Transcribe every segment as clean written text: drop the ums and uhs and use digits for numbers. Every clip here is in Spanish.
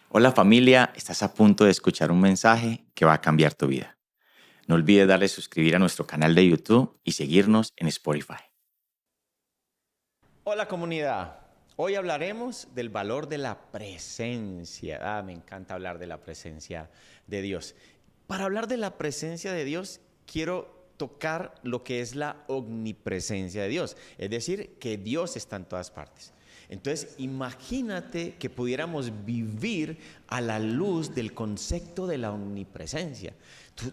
Hola familia, estás a punto de escuchar un mensaje que va a cambiar tu vida. No olvides darle suscribir a nuestro canal de YouTube y seguirnos en Spotify. Hola comunidad, hoy hablaremos del valor de la presencia. Me encanta hablar de la presencia de Dios. Para hablar de la presencia de Dios, quiero tocar lo que es la omnipresencia de Dios, es decir, que Dios está en todas partes. Entonces, imagínate que pudiéramos vivir a la luz del concepto de la omnipresencia.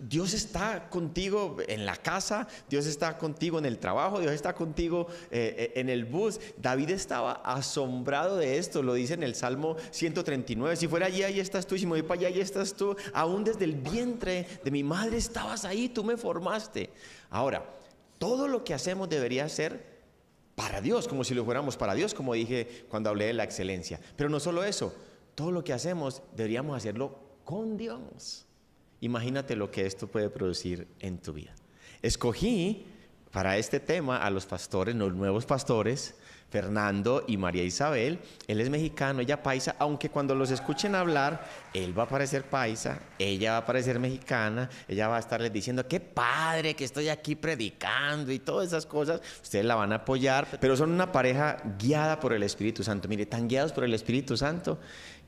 Dios está contigo en la casa, Dios está contigo en el trabajo, Dios está contigo en el bus. David estaba asombrado de esto, lo dice en el Salmo 139. Si fuera allí, ahí estás tú, y si me voy para allá, ahí estás tú. Aún desde el vientre de mi madre estabas ahí, tú me formaste. Ahora, todo lo que hacemos debería ser para Dios, como si lo fuéramos para Dios, como dije cuando hablé de la excelencia. Pero no solo eso, todo lo que hacemos deberíamos hacerlo con Dios. Imagínate lo que esto puede producir en tu vida. Escogí para este tema a los pastores, los nuevos pastores, Fernando y María Isabel. Él es mexicano, ella paisa, aunque cuando los escuchen hablar, él va a parecer paisa, ella va a parecer mexicana, ella va a estarles diciendo, qué padre que estoy aquí predicando y todas esas cosas. Ustedes la van a apoyar, pero son una pareja guiada por el Espíritu Santo. Mire, tan guiados por el Espíritu Santo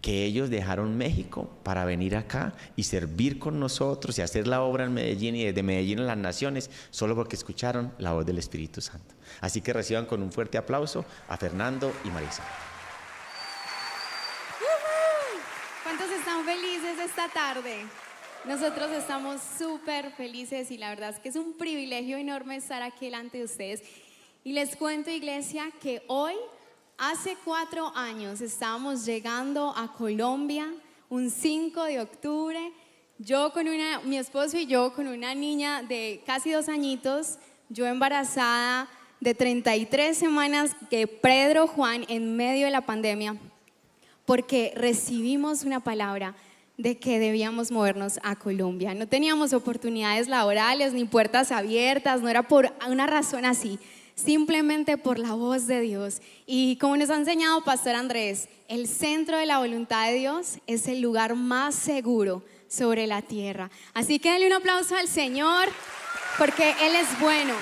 que ellos dejaron México para venir acá y servir con nosotros y hacer la obra en Medellín y desde Medellín a las naciones, solo porque escucharon la voz del Espíritu Santo. Así que reciban con un fuerte aplauso a Fernando y Marisa. ¿Cuántos están felices esta tarde? Nosotros estamos súper felices y la verdad es que es un privilegio enorme estar aquí delante de ustedes. Y les cuento, iglesia, que hoy, hace 4 años, estábamos llegando a Colombia, un 5 de octubre, mi esposo y yo con una niña de casi 2 añitos, yo embarazada de 33 semanas, que Pedro Juan en medio de la pandemia, porque recibimos una palabra de que debíamos movernos a Colombia. No teníamos oportunidades laborales ni puertas abiertas, no era por una razón así, simplemente por la voz de Dios. Y como nos ha enseñado Pastor Andrés, el centro de la voluntad de Dios es el lugar más seguro sobre la tierra. Así que denle un aplauso al Señor, porque Él es bueno.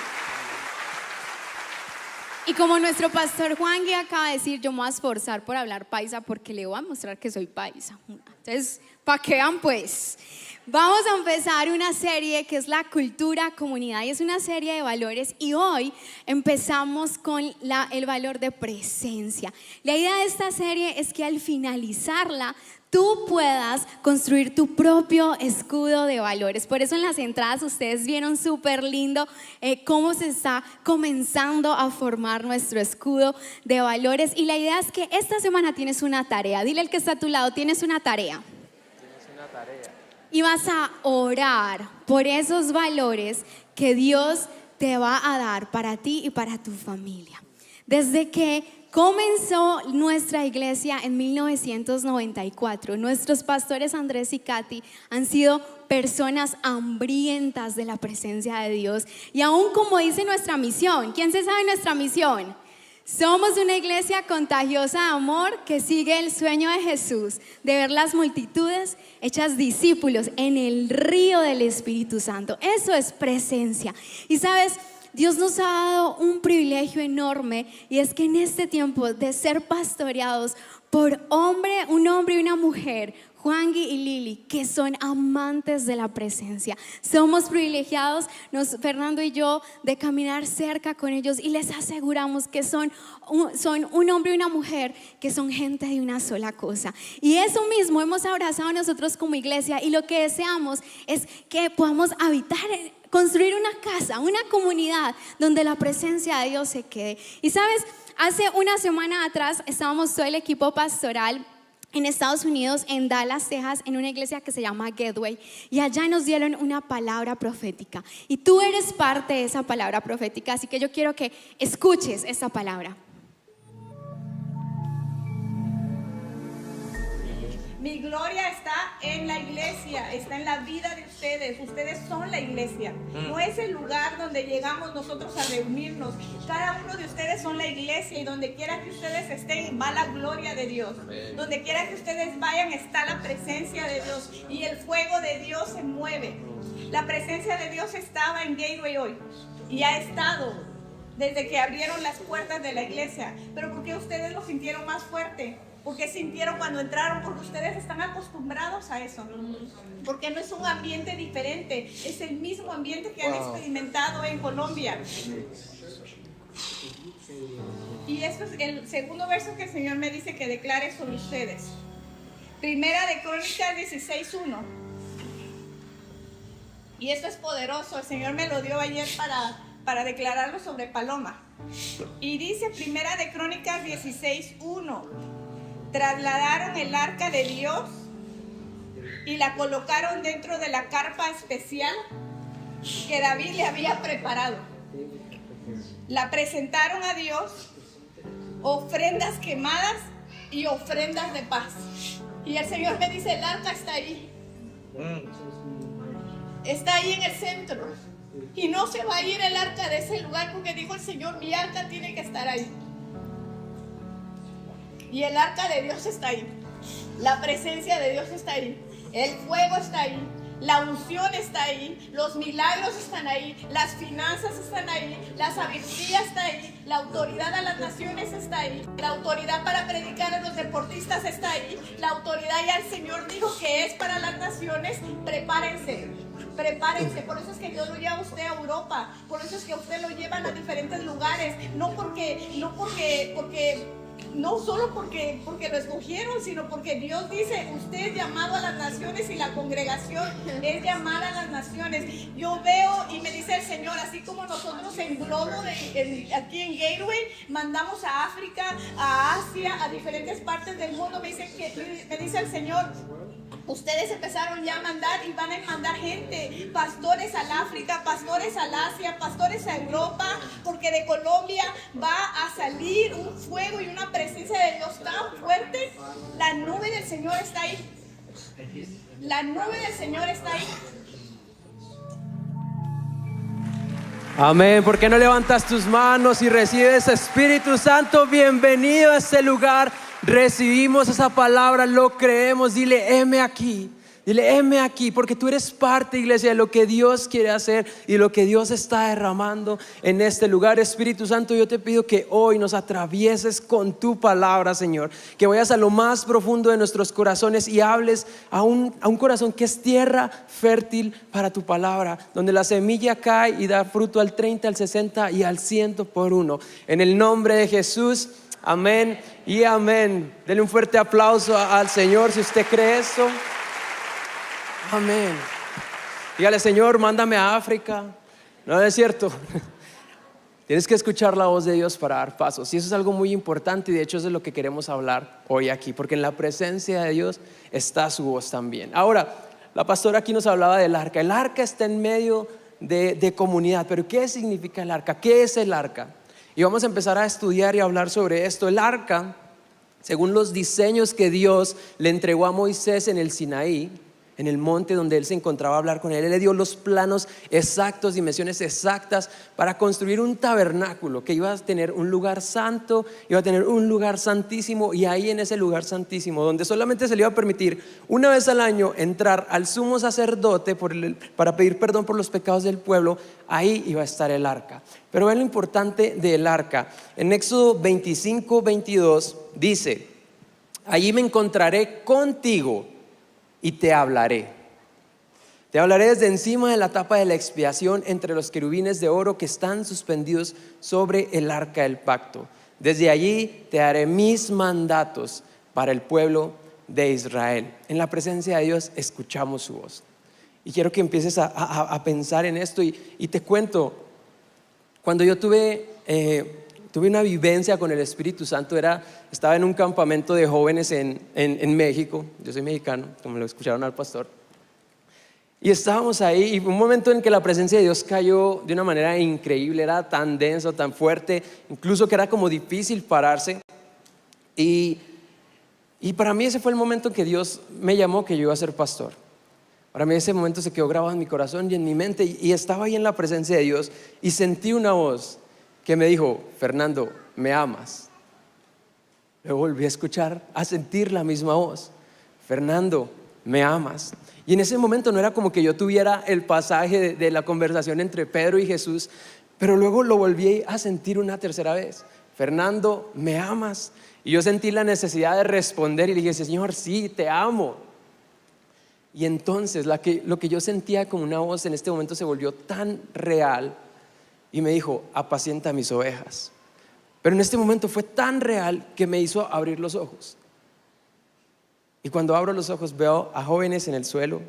Y como nuestro pastor Juan Gui acaba de decir, yo me voy a esforzar por hablar paisa porque le voy a mostrar que soy paisa. Entonces, para que vean pues, vamos a empezar una serie que es la cultura comunidad y es una serie de valores y hoy empezamos con el valor de presencia. La idea de esta serie es que al finalizarla tú puedas construir tu propio escudo de valores. Por eso en las entradas ustedes vieron súper lindo cómo se está comenzando a formar nuestro escudo de valores. Y la idea es que esta semana tienes una tarea. Dile al que está a tu lado, tienes una tarea. Tienes una tarea. Y vas a orar por esos valores que Dios te va a dar para ti y para tu familia. Desde que comenzó nuestra iglesia en 1994. Nuestros pastores Andrés y Katy han sido personas hambrientas de la presencia de Dios. Y aún como dice nuestra misión, ¿quién se sabe nuestra misión? Somos una iglesia contagiosa de amor que sigue el sueño de Jesús de ver las multitudes hechas discípulos en el río del Espíritu Santo. Eso es presencia. Y sabes, Dios nos ha dado un privilegio enorme y es que en este tiempo de ser pastoreados por un hombre y una mujer, Juan Gui y Lili, que son amantes de la presencia. Somos privilegiados, Fernando y yo, de caminar cerca con ellos y les aseguramos que son un hombre y una mujer que son gente de una sola cosa. Y eso mismo hemos abrazado nosotros como iglesia y lo que deseamos es que podamos habitar construir una casa, una comunidad donde la presencia de Dios se quede. Y sabes, hace una semana atrás estábamos todo el equipo pastoral en Estados Unidos, en Dallas, Texas, en una iglesia que se llama Gateway, y allá nos dieron una palabra profética. Y tú eres parte de esa palabra profética, así que yo quiero que escuches esta palabra. Mi gloria está en la iglesia, está en la vida de ustedes. Ustedes son la iglesia. No es el lugar donde llegamos nosotros a reunirnos. Cada uno de ustedes son la iglesia y donde quiera que ustedes estén va la gloria de Dios. Donde quiera que ustedes vayan está la presencia de Dios y el fuego de Dios se mueve. La presencia de Dios estaba en Gateway hoy y ha estado desde que abrieron las puertas de la iglesia. Pero ¿por qué ustedes lo sintieron más fuerte? ¿Por qué sintieron cuando entraron? Porque ustedes están acostumbrados a eso. Porque no es un ambiente diferente, es el mismo ambiente que han experimentado en Colombia. Y esto es el segundo verso que el Señor me dice que declare sobre ustedes. Primera de Crónicas 16:1. Y esto es poderoso, el Señor me lo dio ayer para declararlo sobre Paloma. Y dice Primera de Crónicas 16:1. Trasladaron el arca de Dios y la colocaron dentro de la carpa especial que David le había preparado. La presentaron a Dios, ofrendas quemadas y ofrendas de paz. Y el Señor me dice, el arca está ahí. Está ahí en el centro. Y no se va a ir el arca de ese lugar porque dijo el Señor, mi arca tiene que estar ahí. Y el arca de Dios está ahí. La presencia de Dios está ahí. El fuego está ahí. La unción está ahí. Los milagros están ahí. Las finanzas están ahí. La sabiduría está ahí. La autoridad a las naciones está ahí. La autoridad para predicar a los deportistas está ahí. La autoridad ya el Señor dijo que es para las naciones. Prepárense. Prepárense, por eso es que Dios lo lleva a usted a Europa, por eso es que usted lo llevan a diferentes lugares, no solo porque lo escogieron, sino porque Dios dice, usted es llamado a las naciones y la congregación es llamada a las naciones. Yo veo y me dice el Señor, así como nosotros en Globo, aquí en Gateway, mandamos a África, a Asia, a diferentes partes del mundo, me dice el Señor, ustedes empezaron ya a mandar y van a mandar gente, pastores al África, pastores al Asia, pastores a Europa, porque de Colombia va a salir un fuego y una presencia de Dios tan fuerte. La nube del Señor está ahí. La nube del Señor está ahí. Amén. ¿Por qué no levantas tus manos y recibes Espíritu Santo? Bienvenido a este lugar. Recibimos esa palabra, lo creemos. Dile, heme aquí. Dile, heme aquí, porque tú eres parte, iglesia, de lo que Dios quiere hacer y lo que Dios está derramando en este lugar. Espíritu Santo, yo te pido que hoy nos atravieses con tu palabra, Señor. Que vayas a lo más profundo de nuestros corazones y hables a un corazón que es tierra fértil para tu palabra, donde la semilla cae y da fruto al 30, al 60 y al 100 por uno. En el nombre de Jesús, amén y amén. Denle un fuerte aplauso al Señor si usted cree eso. Amén. Dígale, Señor, mándame a África. No es cierto. Tienes que escuchar la voz de Dios para dar pasos. Y eso es algo muy importante. Y de hecho eso es lo que queremos hablar hoy aquí, porque en la presencia de Dios está su voz también. Ahora, la pastora aquí nos hablaba del arca. El arca está en medio de comunidad. Pero ¿qué significa el arca? ¿Qué es el arca? Y vamos a empezar a estudiar y a hablar sobre esto. El arca, según los diseños que Dios le entregó a Moisés en el Sinaí, en el monte donde él se encontraba a hablar con él, le dio los planos exactos, dimensiones exactas para construir un tabernáculo que iba a tener un lugar santo, iba a tener un lugar santísimo, y ahí en ese lugar santísimo, donde solamente se le iba a permitir una vez al año entrar al sumo sacerdote para pedir perdón por los pecados del pueblo, ahí iba a estar el arca. Pero vean lo importante del arca. En Éxodo 25:22 dice, allí me encontraré contigo y te hablaré. Te hablaré desde encima de la tapa de la expiación, entre los querubines de oro que están suspendidos sobre el arca del pacto. Desde allí te daré mis mandatos para el pueblo de Israel. En la presencia de Dios escuchamos su voz. Y quiero que empieces a pensar en esto. Y te cuento, cuando yo tuve una vivencia con el Espíritu Santo, estaba en un campamento de jóvenes en México. Yo soy mexicano, como lo escucharon al pastor. Y estábamos ahí, y un momento en que la presencia de Dios cayó de una manera increíble. Era tan denso, tan fuerte, incluso que era como difícil pararse. Y Y para mí ese fue el momento en que Dios me llamó, que yo iba a ser pastor. Para mí ese momento se quedó grabado en mi corazón y en mi mente, y estaba ahí en la presencia de Dios y sentí una voz que me dijo: Fernando, ¿me amas? Luego volví a escuchar, a sentir la misma voz: Fernando, ¿me amas? Y en ese momento no era como que yo tuviera el pasaje de la conversación entre Pedro y Jesús, pero luego lo volví a sentir una tercera vez: Fernando, ¿me amas? Y yo sentí la necesidad de responder y le dije: Señor, sí, te amo. Y entonces lo que yo sentía como una voz en este momento se volvió tan real y me dijo: apacienta mis ovejas. Pero en este momento fue tan real que me hizo abrir los ojos. Y cuando abro los ojos veo a jóvenes en el suelo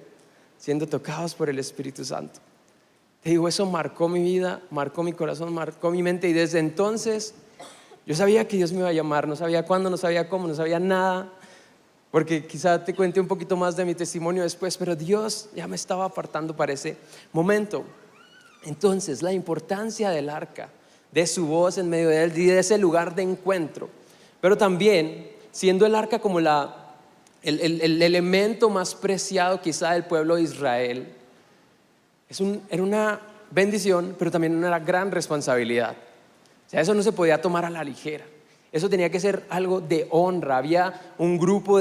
siendo tocados por el Espíritu Santo. Te digo, eso marcó mi vida, marcó mi corazón, marcó mi mente. Y desde entonces yo sabía que Dios me iba a llamar. No sabía cuándo, no sabía cómo, no sabía nada, porque quizá te cuente un poquito más de mi testimonio después, pero Dios ya me estaba apartando para ese momento. Entonces, la importancia del arca, de su voz en medio de él y de ese lugar de encuentro, pero también siendo el arca como el elemento más preciado quizá del pueblo de Israel, era una bendición, pero también una gran responsabilidad. O sea, eso no se podía tomar a la ligera. Eso tenía que ser algo de honra. Había un grupo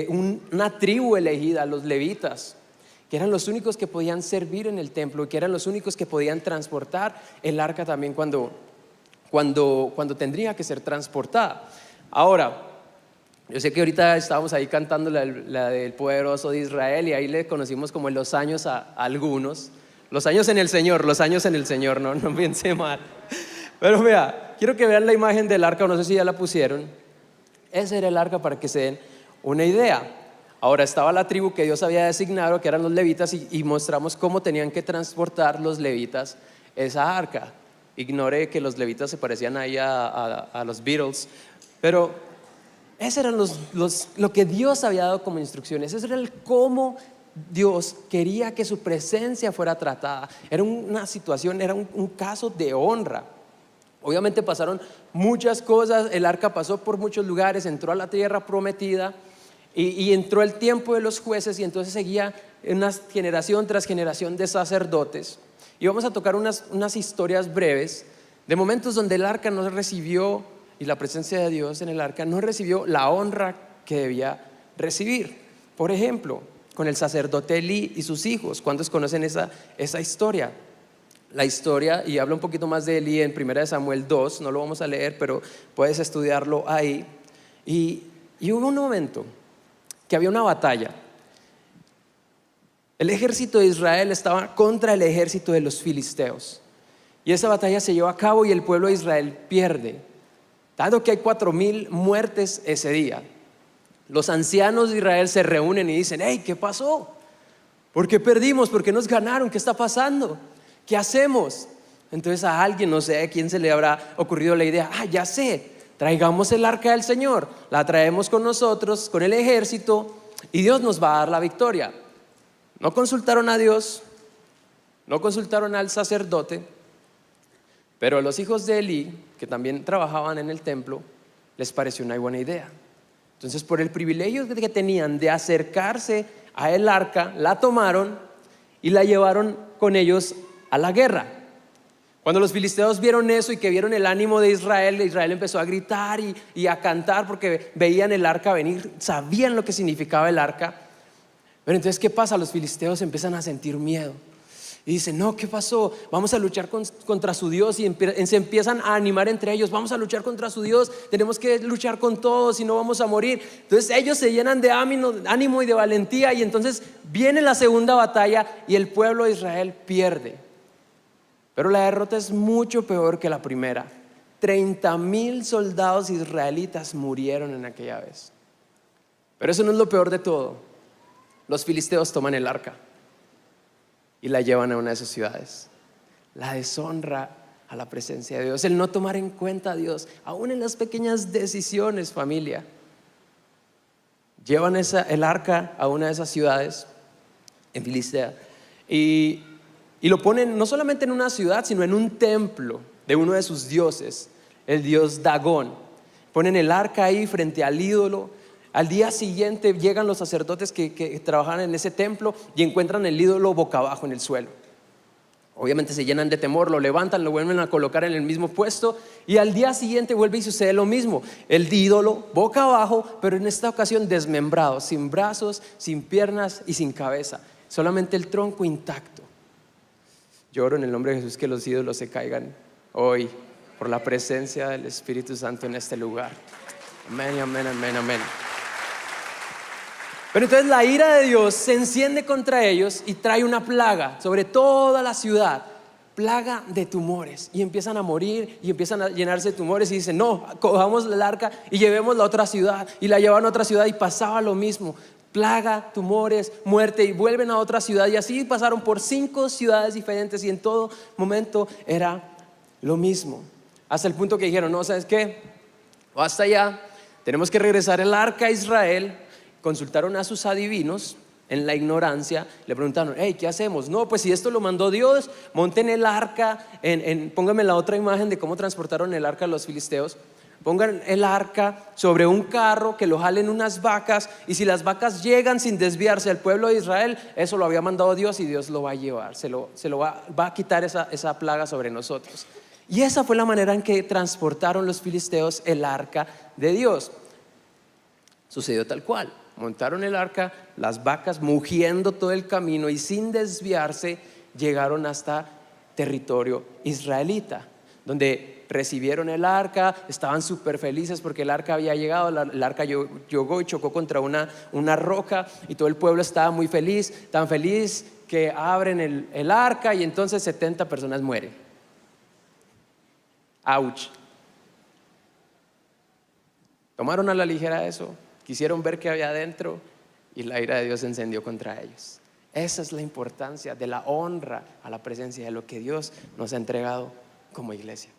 una tribu elegida, los levitas, que eran los únicos que podían servir en el templo, que eran los únicos que podían transportar el arca también cuando tendría que ser transportada. Ahora, yo sé que ahorita estábamos ahí cantando la del poderoso de Israel, y ahí le conocimos como en los años a algunos. Los años en el Señor, no piense mal. Pero vea, quiero que vean la imagen del arca, no sé si ya la pusieron. Ese era el arca, para que se den una idea. Ahora estaba la tribu que Dios había designado, que eran los levitas, y mostramos cómo tenían que transportar los levitas esa arca. Ignore que los levitas se parecían ahí a los Beatles, pero ese era lo que Dios había dado como instrucciones. Ese era el cómo Dios quería que su presencia fuera tratada. Era una situación, era un caso de honra. Obviamente pasaron muchas cosas, el arca pasó por muchos lugares, entró a la tierra prometida, y entró el tiempo de los jueces, y entonces seguía una generación tras generación de sacerdotes. Y vamos a tocar unas historias breves de momentos donde el arca no recibió, y la presencia de Dios en el arca no recibió la honra que debía recibir. Por ejemplo, con el sacerdote Elí y sus hijos. ¿Cuántos conocen esa historia? La historia, y habla un poquito más de Elí en 1 Samuel 2, no lo vamos a leer, pero puedes estudiarlo ahí. Y hubo un momento que había una batalla. El ejército de Israel estaba contra el ejército de los filisteos, y esa batalla se llevó a cabo y el pueblo de Israel pierde, dado que hay 4,000 muertes ese día. Los ancianos de Israel se reúnen y dicen: hey, ¿qué pasó? ¿Por qué perdimos? ¿Por qué nos ganaron? ¿Qué está pasando? ¿Qué hacemos? Entonces a alguien, no sé a quién se le habrá ocurrido la idea: ya sé, traigamos el arca del Señor, la traemos con nosotros, con el ejército, y Dios nos va a dar la victoria. No consultaron a Dios, no consultaron al sacerdote, pero a los hijos de Elí, que también trabajaban en el templo, les pareció una buena idea. Entonces, por el privilegio que tenían de acercarse a el arca, la tomaron y la llevaron con ellos a la guerra. Cuando los filisteos vieron eso y que vieron el ánimo de Israel empezó a gritar y a cantar, porque veían el arca venir, sabían lo que significaba el arca. Pero entonces, ¿qué pasa? Los filisteos empiezan a sentir miedo y dicen: no, ¿qué pasó? Vamos a luchar contra su Dios, y se empiezan a animar entre ellos: vamos a luchar contra su Dios, tenemos que luchar con todos, si no vamos a morir. Entonces ellos se llenan de ánimo y de valentía, y entonces viene la segunda batalla y el pueblo de Israel pierde. Pero la derrota es mucho peor que la primera. 30,000 soldados israelitas murieron en aquella vez. Pero eso no es lo peor de todo. Los filisteos toman el arca y la llevan a una de sus ciudades. La deshonra a la presencia de Dios, el no tomar en cuenta a Dios, aún en las pequeñas decisiones, familia. Llevan el arca a una de esas ciudades en Filistea, y lo ponen no solamente en una ciudad, sino en un templo de uno de sus dioses, el dios Dagón. Ponen el arca ahí frente al ídolo. Al día siguiente llegan los sacerdotes que trabajan en ese templo y encuentran el ídolo boca abajo en el suelo. Obviamente se llenan de temor, lo levantan, lo vuelven a colocar en el mismo puesto y al día siguiente vuelve y sucede lo mismo. El ídolo boca abajo, pero en esta ocasión desmembrado, sin brazos, sin piernas y sin cabeza, solamente el tronco intacto. Yo oro en el nombre de Jesús que los ídolos se caigan hoy por la presencia del Espíritu Santo en este lugar. Amén, amén, amén, amén. Pero entonces la ira de Dios se enciende contra ellos y trae una plaga sobre toda la ciudad, plaga de tumores, y empiezan a morir y empiezan a llenarse de tumores y dicen: no, cojamos el arca y llevémosla a otra ciudad, y la llevan a otra ciudad y pasaba lo mismo, plaga, tumores, muerte, y vuelven a otra ciudad, y así pasaron por 5 ciudades diferentes y en todo momento era lo mismo, hasta el punto que dijeron: no, ¿sabes qué? Basta ya, tenemos que regresar el arca a Israel. Consultaron a sus adivinos en la ignorancia, le preguntaron: hey, ¿qué hacemos? No, pues si esto lo mandó Dios, monten el arca, pónganme la otra imagen de cómo transportaron el arca a los filisteos. Pongan el arca sobre un carro, que lo jalen unas vacas, y si las vacas llegan sin desviarse al pueblo de Israel, eso lo había mandado Dios y Dios lo va a llevar, se lo va a quitar esa plaga sobre nosotros. Y esa fue la manera en que transportaron los filisteos el arca de Dios. Sucedió tal cual. Montaron el arca, las vacas mugiendo todo el camino y sin desviarse llegaron hasta territorio israelita, donde recibieron el arca, estaban súper felices porque el arca había llegado. El arca llegó y chocó contra una roca y todo el pueblo estaba muy feliz, tan feliz que abren el arca y entonces 70 personas mueren. ¡Auch! Tomaron a la ligera eso. Quisieron ver qué había adentro y la ira de Dios se encendió contra ellos. Esa es la importancia de la honra a la presencia de lo que Dios nos ha entregado como iglesia.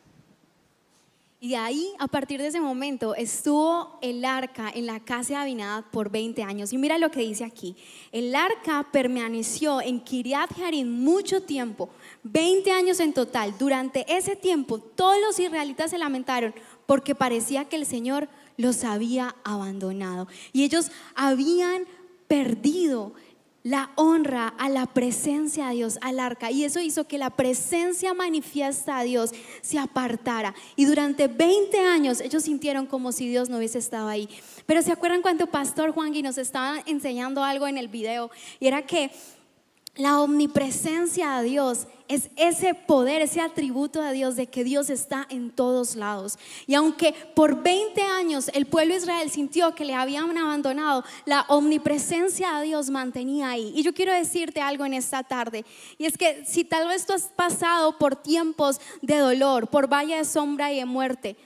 Y ahí, a partir de ese momento, estuvo el arca en la casa de Abinadab por 20 años. Y mira lo que dice aquí: el arca permaneció en Kiriat Jearim mucho tiempo, 20 años en total. Durante ese tiempo, todos los israelitas se lamentaron porque parecía que el Señor los había abandonado y ellos habían perdido la honra a la presencia de Dios, al arca, y eso hizo que la presencia manifiesta de Dios se apartara, y durante 20 años ellos sintieron como si Dios no hubiese estado ahí. Pero ¿se acuerdan cuando Pastor Juangui nos estaba enseñando algo en el video? Y era que la omnipresencia de Dios es ese poder, ese atributo de Dios, de que Dios está en todos lados. Y aunque por 20 años el pueblo de Israel sintió que le habían abandonado, la omnipresencia de Dios mantenía ahí. Y yo quiero decirte algo en esta tarde, y es que si tal vez tú has pasado por tiempos de dolor, por valle de sombra y de muerte,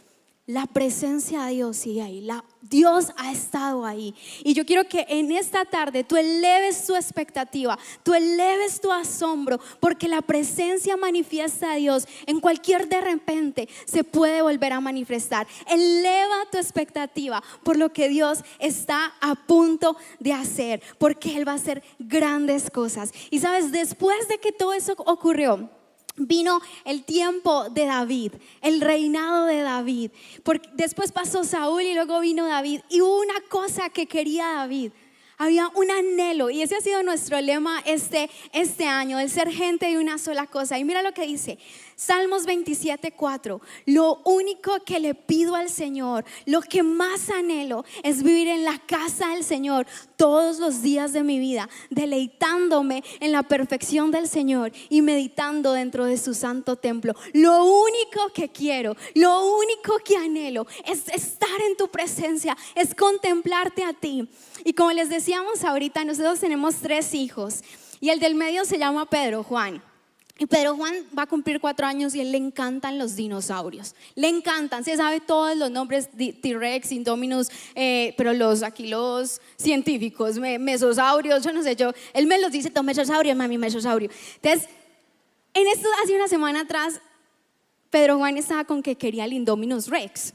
la presencia de Dios sigue ahí, Dios ha estado ahí. Y yo quiero que en esta tarde tú eleves tu expectativa, tú eleves tu asombro, porque la presencia manifiesta de Dios en cualquier de repente se puede volver a manifestar. Eleva tu expectativa por lo que Dios está a punto de hacer, porque Él va a hacer grandes cosas. Y sabes, después de que todo eso ocurrió, vino el tiempo de David, el reinado de David, porque después pasó Saúl y luego vino David, y hubo una cosa que quería David. Había un anhelo, y ese ha sido nuestro lema este año, el ser gente de una sola cosa. Y mira lo que dice Salmos 27:4: lo único que le pido al Señor, lo que más anhelo, es vivir en la casa del Señor todos los días de mi vida, deleitándome en la perfección del Señor y meditando dentro de su santo templo. Lo único que quiero, lo único que anhelo es estar en tu presencia, es contemplarte a ti. Y como les decíamos ahorita, nosotros tenemos 3 hijos, y el del medio se llama Pedro Juan. Y Pedro Juan va a cumplir 4 años y a él le encantan los dinosaurios. Le encantan, se sabe todos los nombres: T-Rex, Indominus, pero los científicos, mesosaurios, yo no sé, él me los dice: todo mesosaurio, mami, mesosaurio. Entonces, hace una semana atrás, Pedro Juan estaba con que quería el Indominus Rex.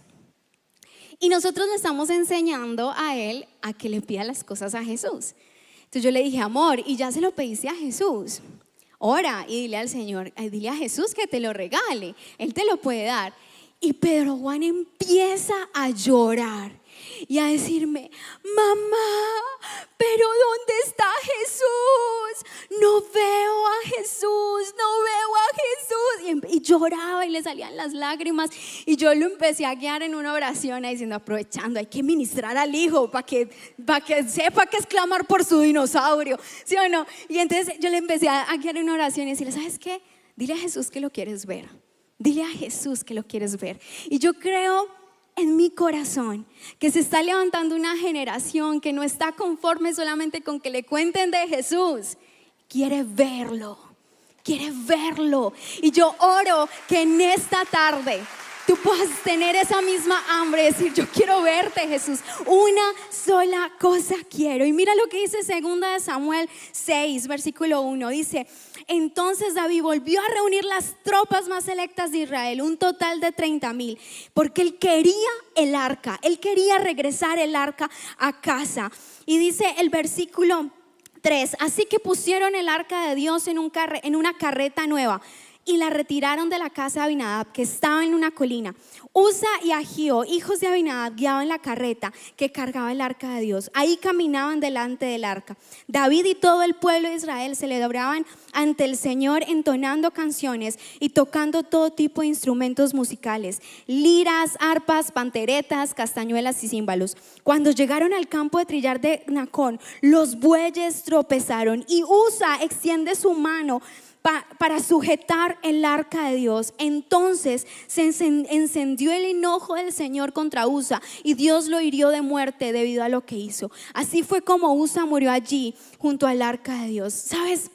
Y nosotros le estamos enseñando a él a que le pida las cosas a Jesús. Entonces yo le dije: amor, ¿y ya se lo pediste a Jesús? Ora y dile al Señor, dile a Jesús que te lo regale, Él te lo puede dar. Y Pedro Juan empieza a llorar y a decirme: mamá, pero ¿dónde está Jesús? No veo a Jesús, no veo a Jesús. Y lloraba y le salían las lágrimas, y yo lo empecé a guiar en una oración diciendo: aprovechando, hay que ministrar al hijo para que sepa que es clamar por su dinosaurio, ¿sí o no? Y entonces yo le empecé a guiar en una oración y decirle: ¿sabes qué? Dile a Jesús que lo quieres ver. Dile a Jesús que lo quieres ver. Y yo creo en mi corazón que se está levantando una generación que no está conforme solamente con que le cuenten de Jesús. Quiere verlo. Y yo oro que en esta tarde tú puedas tener esa misma hambre, decir: yo quiero verte, Jesús, una sola cosa quiero. Y mira lo que dice 2 Samuel 6, versículo 1, dice: entonces David volvió a reunir las tropas más selectas de Israel, un total de 30,000, porque él quería el arca, él quería regresar el arca a casa. Y dice el versículo 3, así que pusieron el arca de Dios en una carreta nueva y la retiraron de la casa de Abinadab, que estaba en una colina. Usa y Agío, hijos de Abinadab, guiaban la carreta que cargaba el arca de Dios. Ahí caminaban delante del arca. David y todo el pueblo de Israel celebraban ante el Señor, entonando canciones y tocando todo tipo de instrumentos musicales: liras, arpas, panderetas, castañuelas y címbalos. Cuando llegaron al campo de trillar de Nacón, los bueyes tropezaron y Usa extiende su mano para sujetar el arca de Dios. Entonces se encendió el enojo del Señor contra Usa y Dios lo hirió de muerte debido a lo que hizo. Así fue como Usa murió allí junto al arca de Dios. ¿Sabes?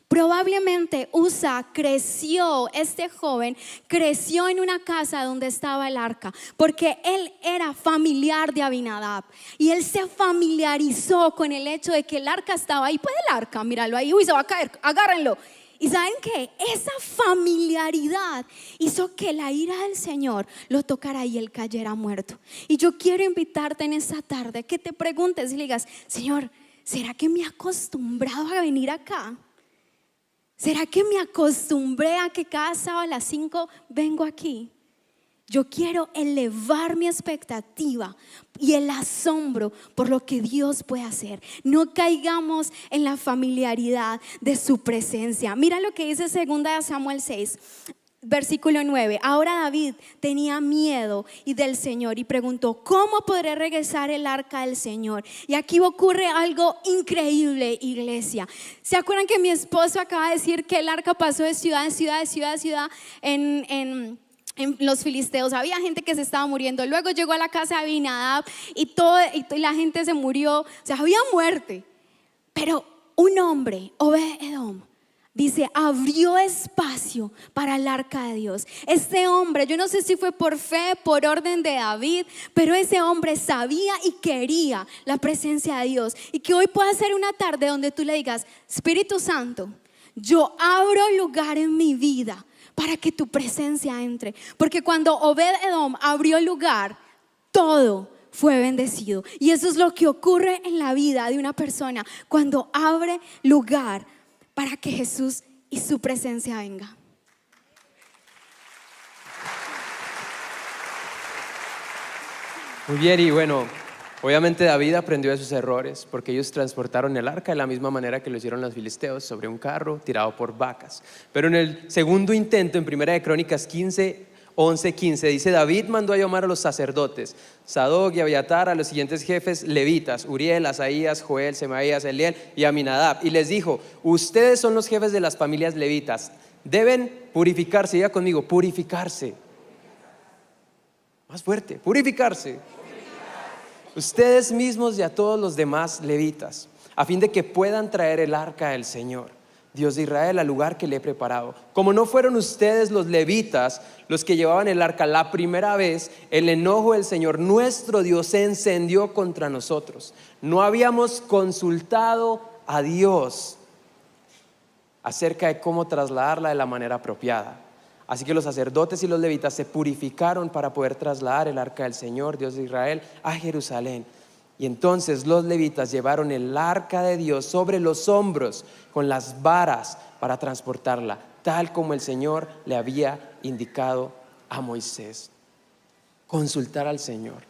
Probablemente Usa creció, este joven creció en una casa donde estaba el arca, porque él era familiar de Abinadab y él se familiarizó con el hecho de que el arca estaba ahí. Pues el arca, míralo ahí, uy, se va a caer, agárrenlo. Y ¿saben qué? Esa familiaridad hizo que la ira del Señor lo tocara y él cayera muerto. Y yo quiero invitarte en esta tarde que te preguntes y le digas: Señor, ¿será que me he acostumbrado a venir acá? ¿Será que me acostumbré a que cada sábado a las 5 vengo aquí? Yo quiero elevar mi expectativa y el asombro por lo que Dios puede hacer. No caigamos en la familiaridad de su presencia. Mira lo que dice 2 Samuel 6, versículo 9. Ahora David tenía miedo del Señor y preguntó: ¿cómo podré regresar el arca del Señor? Y aquí ocurre algo increíble, iglesia. ¿Se acuerdan que mi esposo acaba de decir que el arca pasó de ciudad en ciudad en los filisteos? Había gente que se estaba muriendo. Luego llegó a la casa de Abinadab y la gente se murió. O sea, había muerte. Pero un hombre, Obed-Edom, dice, abrió espacio para el arca de Dios. Este hombre, yo no sé si fue por fe, por orden de David, pero ese hombre sabía y quería la presencia de Dios. Y que hoy pueda ser una tarde donde tú le digas: Espíritu Santo, yo abro lugar en mi vida para que tu presencia entre. Porque cuando Obed-Edom abrió lugar, todo fue bendecido. Y eso es lo que ocurre en la vida de una persona cuando abre lugar para que Jesús y su presencia venga. Muy bien, y bueno, obviamente David aprendió de sus errores, porque ellos transportaron el arca de la misma manera que lo hicieron los filisteos, sobre un carro tirado por vacas. Pero en el segundo intento, en 1 de Crónicas 11:15, dice: David mandó a llamar a los sacerdotes Sadoc y Abiatar, a los siguientes jefes levitas: Uriel, Asaías, Joel, Semaías, Eliel y Aminadab, y les dijo: ustedes son los jefes de las familias levitas, deben purificarse. Diga conmigo: purificarse. Más fuerte: purificarse. Ustedes mismos y a todos los demás levitas, a fin de que puedan traer el arca del Señor, Dios de Israel, al lugar que le he preparado. Como no fueron ustedes los levitas los que llevaban el arca la primera vez, el enojo del Señor nuestro Dios se encendió contra nosotros. No habíamos consultado a Dios acerca de cómo trasladarla de la manera apropiada. Así que los sacerdotes y los levitas se purificaron para poder trasladar el arca del Señor, Dios de Israel, a Jerusalén. Y entonces los levitas llevaron el arca de Dios sobre los hombros con las varas para transportarla, tal como el Señor le había indicado a Moisés. Consultar al Señor.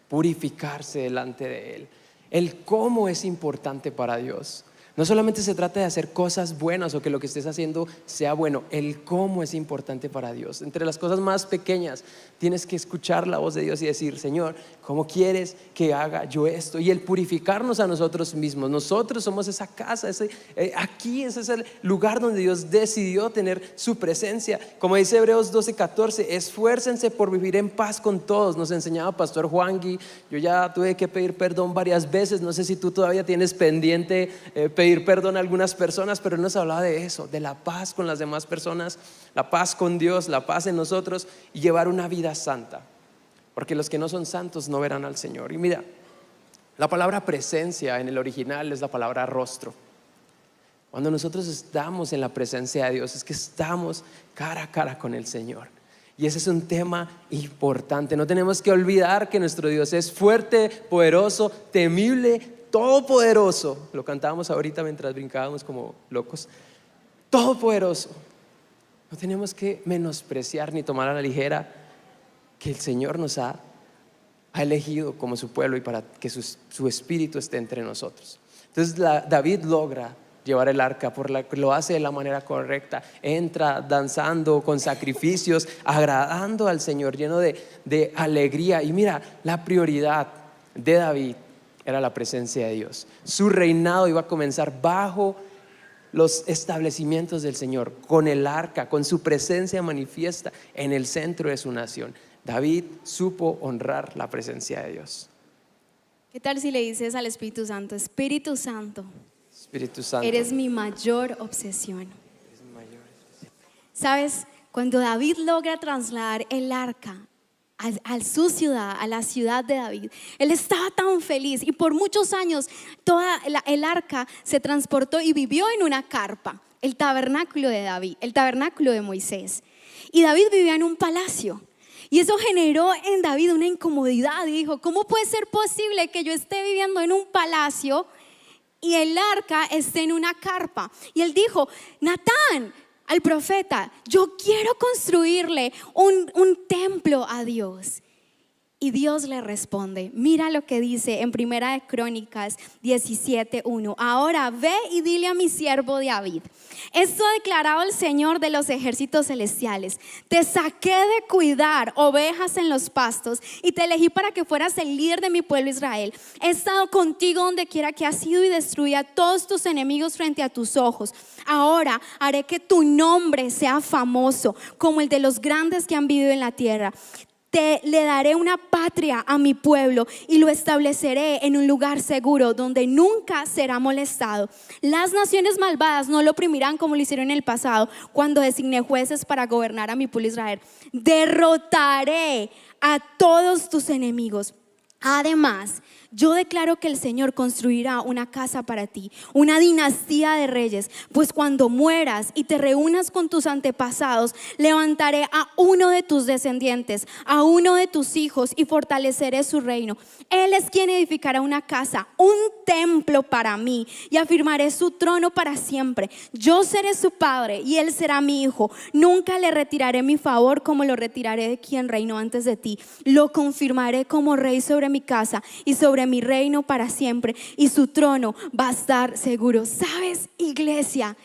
purificarse delante de Él. El cómo es importante para Dios. No solamente se trata de hacer cosas buenas o que lo que estés haciendo sea bueno, el cómo es importante para Dios. Entre las cosas más pequeñas tienes que escuchar la voz de Dios y decir: Señor, ¿cómo quieres que haga yo esto? Y el purificarnos a nosotros mismos. Nosotros somos esa casa, aquí ese es el lugar donde Dios decidió tener su presencia. Como dice Hebreos 12:14, esfuércense por vivir en paz con todos. Nos enseñaba Pastor Juangui. Yo ya tuve que pedir perdón varias veces. No sé si tú todavía tienes pendiente pedir perdón a algunas personas, pero Él nos hablaba de eso, de la paz con las demás personas, la paz con Dios, la paz en nosotros y llevar una vida santa, porque los que no son santos no verán al Señor. Y mira, la palabra presencia en el original es la palabra rostro. Cuando nosotros estamos en la presencia de Dios es que estamos cara a cara con el Señor. Y ese es un tema importante. No tenemos que olvidar que nuestro Dios es fuerte, poderoso, temible, todopoderoso. Lo cantábamos ahorita mientras brincábamos como locos. Todopoderoso. No tenemos que menospreciar ni tomar a la ligera que el Señor nos ha elegido como su pueblo y para que su espíritu esté entre nosotros. Entonces David logra llevar el arca, lo hace de la manera correcta, entra danzando con sacrificios, agradando al Señor, lleno de alegría. Y mira, la prioridad de David era la presencia de Dios. Su reinado iba a comenzar bajo los establecimientos del Señor, con el arca, con su presencia manifiesta en el centro de su nación. David supo honrar la presencia de Dios. ¿Qué tal si le dices al Espíritu Santo: Espíritu Santo, Espíritu Santo, eres mi mayor obsesión? ¿Sabes? Cuando David logra trasladar el arca a su ciudad, a la ciudad de David, él estaba tan feliz, y por muchos años el arca se transportó y vivió en una carpa, el tabernáculo de David, el tabernáculo de Moisés. Y David vivía en un palacio, y eso generó en David una incomodidad. Y dijo: ¿cómo puede ser posible que yo esté viviendo en un palacio y el arca esté en una carpa? Y él dijo: Natán, al profeta, yo quiero construirle un templo a Dios. Y Dios le responde, mira lo que dice en Primera de Crónicas 17:1. Ahora ve y dile a mi siervo David: esto ha declarado el Señor de los ejércitos celestiales: te saqué de cuidar ovejas en los pastos y te elegí para que fueras el líder de mi pueblo Israel. He estado contigo donde quiera que has ido y destruí a todos tus enemigos frente a tus ojos. Ahora haré que tu nombre sea famoso como el de los grandes que han vivido en la tierra. Le daré una patria a mi pueblo y lo estableceré en un lugar seguro donde nunca será molestado. Las naciones malvadas no lo oprimirán como lo hicieron en el pasado, cuando designé jueces para gobernar a mi pueblo Israel. Derrotaré a todos tus enemigos. Además, yo declaro que el Señor construirá una casa para ti, una dinastía de reyes, pues cuando mueras y te reúnas con tus antepasados, levantaré a uno de tus descendientes, a uno de tus hijos, y fortaleceré su reino. Él es quien edificará una casa, un templo para mí, y afirmaré su trono para siempre. Yo seré su padre y él será mi hijo. Nunca le retiraré mi favor como lo retiraré de quien reinó antes de ti. Lo confirmaré como rey sobre mi casa y sobre mi reino para siempre, y su trono va a estar seguro. ¿Sabes, iglesia?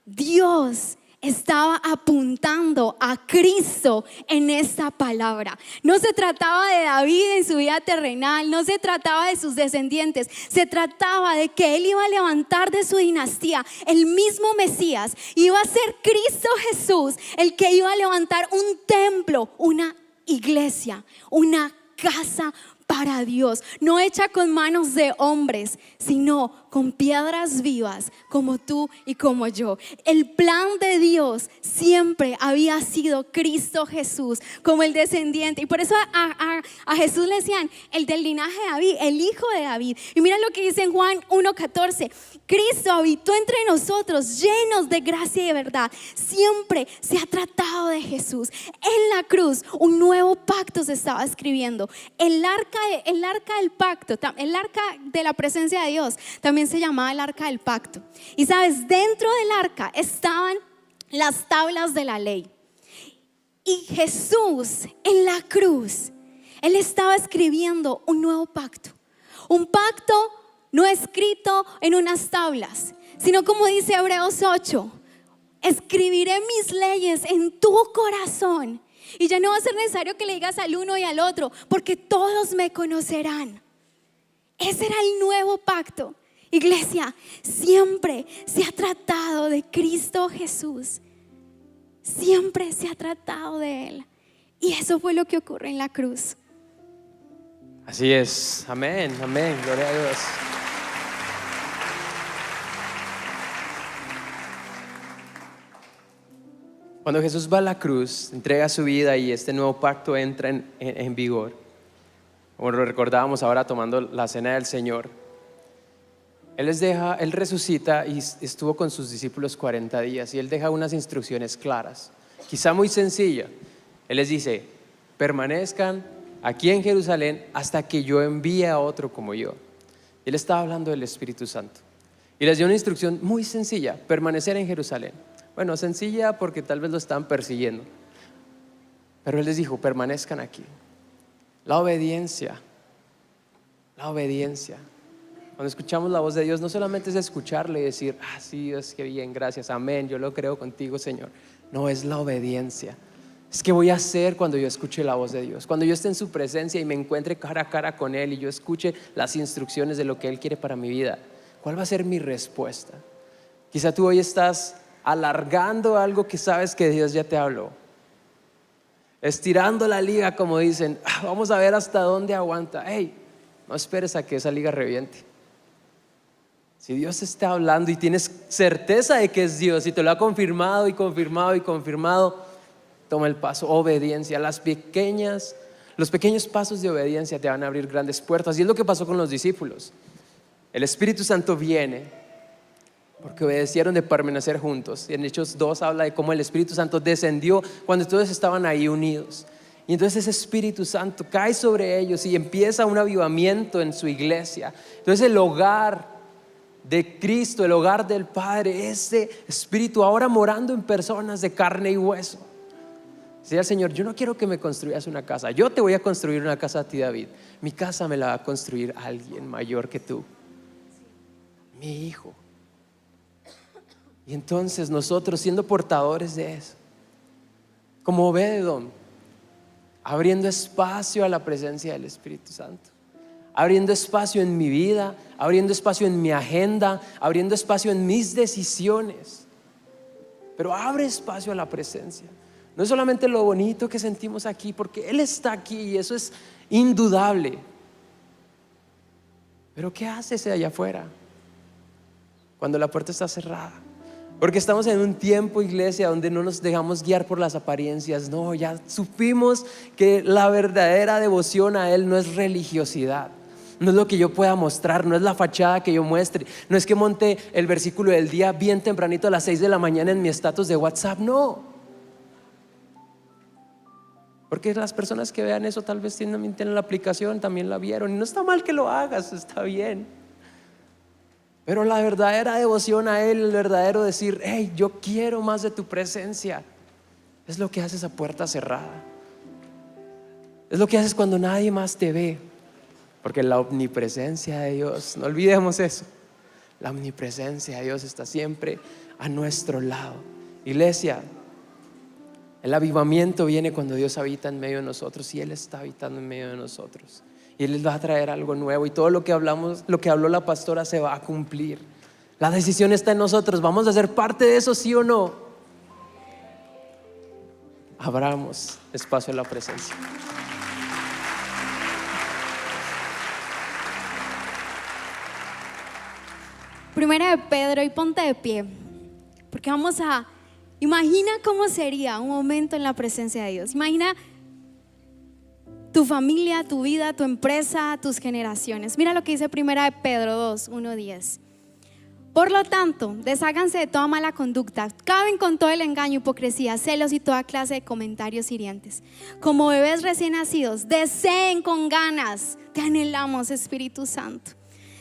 Dios estaba apuntando a Cristo en esta palabra. No se trataba de David en su vida terrenal, no se trataba de sus descendientes, se trataba de que él iba a levantar de su dinastía el mismo Mesías. Iba a ser Cristo Jesús el que iba a levantar un templo, una iglesia, una casa para Dios, no hecha con manos de hombres, sino con piedras vivas como tú y como yo. El plan de Dios siempre había sido Cristo Jesús como el descendiente, y por eso a Jesús le decían el del linaje de David, el hijo de David. Y mira lo que dice en Juan 1:14: Cristo habitó entre nosotros, llenos de gracia y de verdad. Siempre se ha tratado de Jesús. En la cruz un nuevo pacto se estaba escribiendo. El arca del pacto, el arca de la presencia de Dios, también se llamaba el arca del pacto. Y sabes, dentro del arca estaban las tablas de la ley. Y Jesús en la cruz Él estaba escribiendo un nuevo pacto. Un pacto no escrito en unas tablas, sino como dice Hebreos 8, escribiré mis leyes en tu corazón. Y ya no va a ser necesario que le digas al uno y al otro, porque todos me conocerán. Ese era el nuevo pacto. Iglesia, siempre se ha tratado de Cristo Jesús. Siempre se ha tratado de Él. Y eso fue lo que ocurrió en la cruz. Así es, amén, amén, gloria a Dios. Cuando Jesús va a la cruz, entrega su vida y este nuevo pacto entra en vigor. Como lo recordábamos ahora tomando la cena del Señor, Él resucita y estuvo con sus discípulos 40 días y Él deja unas instrucciones claras, quizá muy sencillas. Él les dice, permanezcan aquí en Jerusalén hasta que yo envíe a otro como yo. Él estaba hablando del Espíritu Santo y les dio una instrucción muy sencilla, permanecer en Jerusalén. Bueno, sencilla porque tal vez lo estaban persiguiendo, pero Él les dijo, permanezcan aquí. La obediencia. Cuando escuchamos la voz de Dios, no solamente es escucharle y decir, sí, Dios, qué bien, gracias, amén, yo lo creo contigo, Señor. No, es la obediencia. Es que voy a hacer cuando yo escuche la voz de Dios, cuando yo esté en su presencia y me encuentre cara a cara con Él y yo escuche las instrucciones de lo que Él quiere para mi vida. ¿Cuál va a ser mi respuesta? Quizá tú hoy estás alargando algo que sabes que Dios ya te habló, estirando la liga, como dicen, vamos a ver hasta dónde aguanta. Hey, no esperes a que esa liga reviente. Si Dios te está hablando y tienes certeza de que es Dios y te lo ha confirmado y confirmado y confirmado, toma el paso, obediencia. Los pequeños pasos de obediencia te van a abrir grandes puertas. Y es lo que pasó con los discípulos. El Espíritu Santo viene porque obedecieron de permanecer juntos. Y en Hechos 2 habla de cómo el Espíritu Santo descendió cuando todos estaban ahí unidos. Y entonces ese Espíritu Santo cae sobre ellos y empieza un avivamiento en su iglesia. Entonces el hogar de Cristo, el hogar del Padre, ese Espíritu ahora morando en personas de carne y hueso. Decía el Señor, yo no quiero que me construyas una casa, yo te voy a construir una casa a ti, David. Mi casa me la va a construir alguien mayor que tú, mi hijo. Y entonces nosotros, siendo portadores de eso, como Obed-Edom, abriendo espacio a la presencia del Espíritu Santo, abriendo espacio en mi vida, abriendo espacio en mi agenda, abriendo espacio en mis decisiones, pero abre espacio a la presencia. No es solamente lo bonito que sentimos aquí, porque Él está aquí y eso es indudable, pero ¿qué haces allá afuera cuando la puerta está cerrada? Porque estamos en un tiempo, iglesia, donde no nos dejamos guiar por las apariencias. No, ya supimos que la verdadera devoción a Él no es religiosidad. No es lo que yo pueda mostrar, no es la fachada que yo muestre. No es que monte el versículo del día bien tempranito a las 6 de la mañana en mi estatus de WhatsApp, no. Porque las personas que vean eso tal vez tienen la aplicación, también la vieron. Y no está mal que lo hagas, está bien. Pero la verdadera devoción a Él, el verdadero decir, hey, yo quiero más de tu presencia, es lo que haces a puerta cerrada. Es lo que haces cuando nadie más te ve. Porque la omnipresencia de Dios, no olvidemos eso, la omnipresencia de Dios está siempre a nuestro lado. Iglesia, el avivamiento viene cuando Dios habita en medio de nosotros y Él está habitando en medio de nosotros. Y Él les va a traer algo nuevo y todo lo que hablamos, lo que habló la pastora se va a cumplir. La decisión está en nosotros. ¿Vamos a ser parte de eso, sí o no? Abramos espacio en la presencia. Primera de Pedro, y ponte de pie, porque imagina cómo sería un momento en la presencia de Dios. Imagina tu familia, tu vida, tu empresa, tus generaciones. Mira lo que dice Primera de Pedro 2, 1-10. Por lo tanto, desháganse de toda mala conducta, acaben con todo el engaño, hipocresía, celos y toda clase de comentarios hirientes. Como bebés recién nacidos, deseen con ganas, te anhelamos, Espíritu Santo,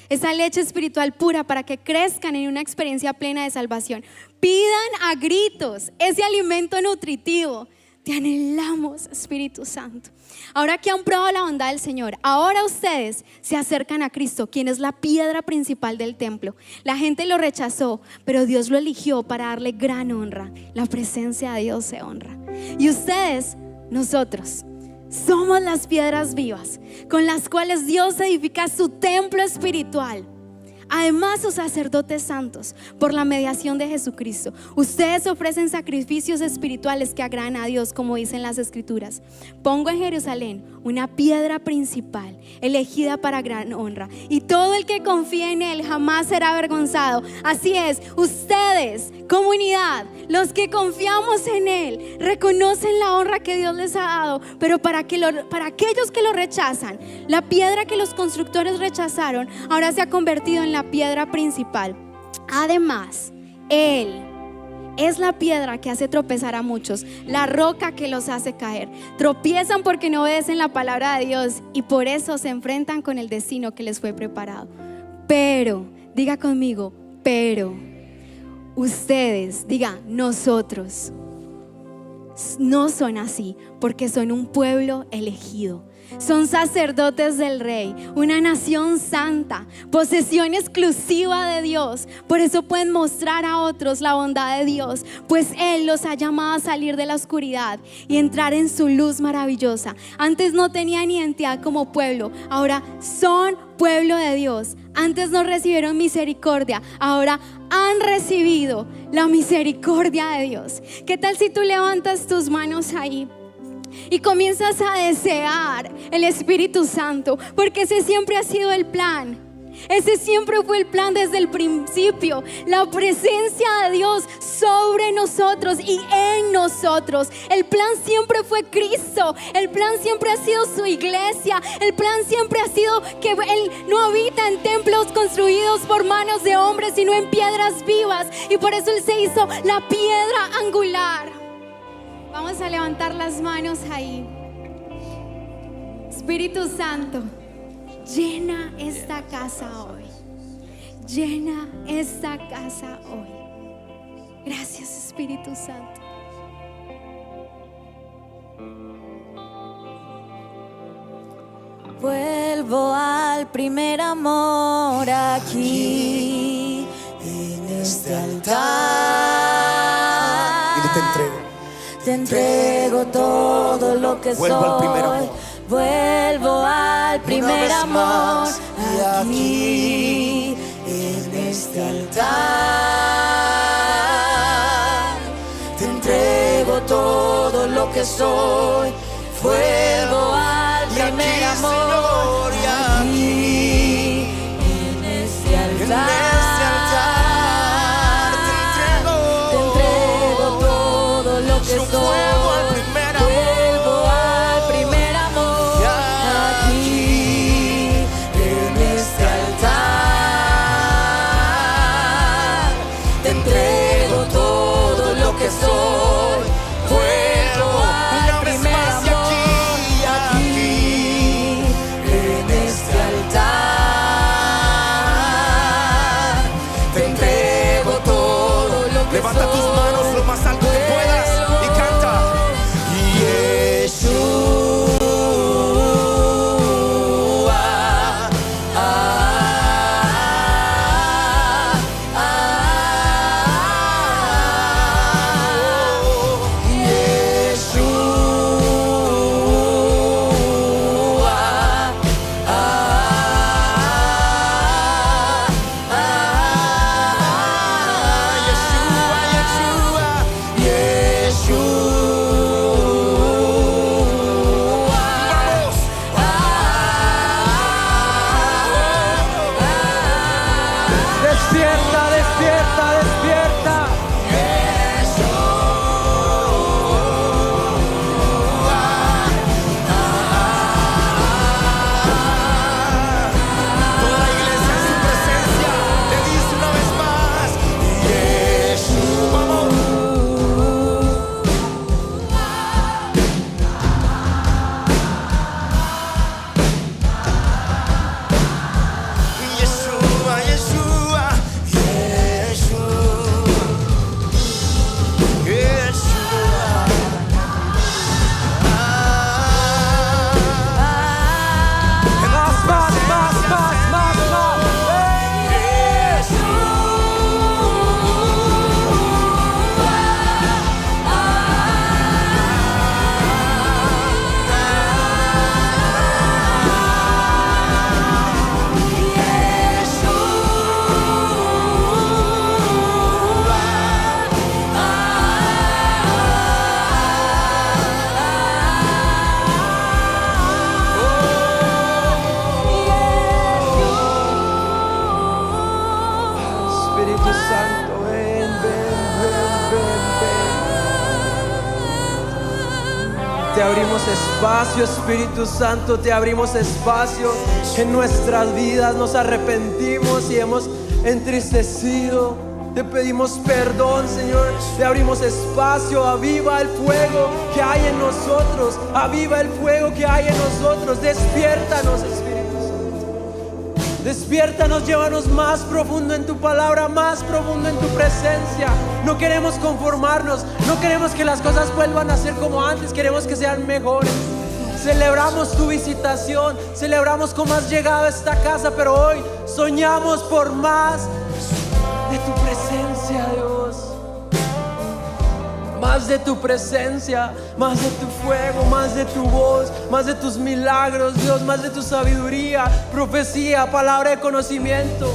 esa leche espiritual pura para que crezcan en una experiencia plena de salvación. Pidan a gritos ese alimento nutritivo Te anhelamos, Espíritu Santo. Ahora que han probado la bondad del Señor, ahora ustedes se acercan a Cristo, quien es la piedra principal del templo. La gente lo rechazó, pero Dios lo eligió para darle gran honra. La presencia de Dios se honra. Y ustedes, nosotros, somos las piedras vivas con las cuales Dios edifica su templo espiritual. Además, sus sacerdotes santos, por la mediación de Jesucristo, ustedes ofrecen sacrificios espirituales que agradan a Dios, como dicen las Escrituras. Pongo en Jerusalén una piedra principal, elegida para gran honra, y todo el que confíe en Él jamás será avergonzado. Así es, ustedes, comunidad, los que confiamos en Él, reconocen la honra que Dios les ha dado, pero para aquellos que lo rechazan, la piedra que los constructores rechazaron, ahora se ha convertido en la piedra principal. Además, Él es la piedra que hace tropezar a muchos, la roca que los hace caer. Tropiezan porque no obedecen la palabra de Dios y por eso se enfrentan con el destino que les fue preparado. Pero, diga conmigo, pero ustedes, diga, nosotros, no son así, porque son un pueblo elegido. Son sacerdotes del Rey, una nación santa, posesión exclusiva de Dios. Por eso pueden mostrar a otros la bondad de Dios, pues Él los ha llamado a salir de la oscuridad y entrar en su luz maravillosa. Antes no tenían identidad como pueblo, ahora son pueblo de Dios. Antes no recibieron misericordia, ahora han recibido la misericordia de Dios. ¿Qué tal si tú levantas tus manos ahí y comienzas a desear el Espíritu Santo? Porque ese siempre ha sido el plan. Ese siempre fue el plan desde el principio. La presencia de Dios sobre nosotros y en nosotros. El plan siempre fue Cristo. El plan siempre ha sido su iglesia. El plan siempre ha sido que Él no habita en templos construidos por manos de hombres, sino en piedras vivas. Y por eso Él se hizo la piedra angular. Vamos a levantar las manos ahí. Espíritu Santo, llena esta casa hoy. Llena esta casa hoy. Gracias, Espíritu Santo. Vuelvo al primer amor aquí, en este altar. Y te entrego. Te entrego todo lo que soy. Vuelvo al primer amor. Vuelvo al primer amor más, y aquí en este altar. Te entrego todo lo que soy. Vuelvo al primer amor. Señor, y aquí en este altar. Te entrego todo lo que soy. Vuelvo al primer amor. Vuelvo al primer amor. Aquí en este altar. Te entrego todo lo que soy. Vuelvo al primer amor. Aquí en este altar. Te entrego todo lo que levanta soy. tus manos lo más alto que puedas y canta. Despierta, despierta, despierta. Toda la iglesia en su presencia le dice una vez más: Jesús, vamos. Yeshua, Yeshua, Yeshua. Espíritu Santo, ven, ven, ven, ven, ven. Te abrimos espacio, Espíritu Santo, te abrimos espacio en nuestras vidas. Nos arrepentimos y hemos entristecido. Te pedimos perdón, Señor. Te abrimos espacio. Aviva el fuego que hay en nosotros. Aviva el fuego que hay en nosotros. Despiértanos, Espíritu Santo. Despiértanos, llévanos más profundo en tu palabra, más profundo en tu presencia. No queremos conformarnos. No queremos que las cosas vuelvan a ser como antes. Queremos que sean mejores. Celebramos tu visitación. Celebramos cómo has llegado a esta casa. Pero hoy soñamos por más de tu presencia, Dios. Más de tu presencia, más de tu fuego, más de tu voz, más de tus milagros, Dios, más de tu sabiduría, profecía, palabra de conocimiento.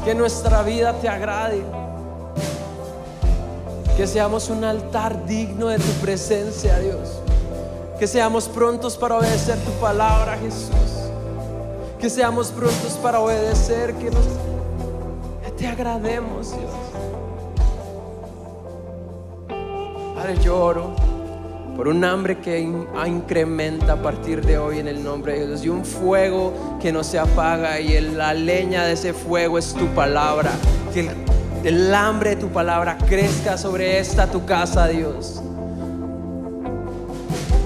Que nuestra vida te agrade. Que seamos un altar digno de tu presencia, Dios. Que seamos prontos para obedecer tu palabra, Jesús. Que seamos prontos para obedecer, que te agrademos, Dios. Padre, yo oro por un hambre que incrementa a partir de hoy en el nombre de Dios, y un fuego que no se apaga, y la leña de ese fuego es tu palabra. Que el hambre de tu palabra crezca sobre esta tu casa, Dios.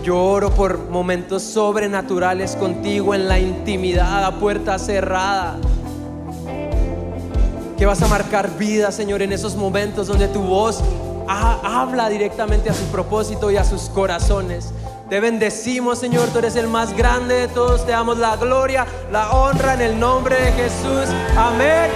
Yo oro por momentos sobrenaturales contigo en la intimidad, a puerta cerrada. Que vas a marcar vida, Señor, en esos momentos donde tu voz habla directamente a su propósito y a sus corazones. Te bendecimos, Señor, tú eres el más grande de todos. Te damos la gloria, la honra en el nombre de Jesús. Amén.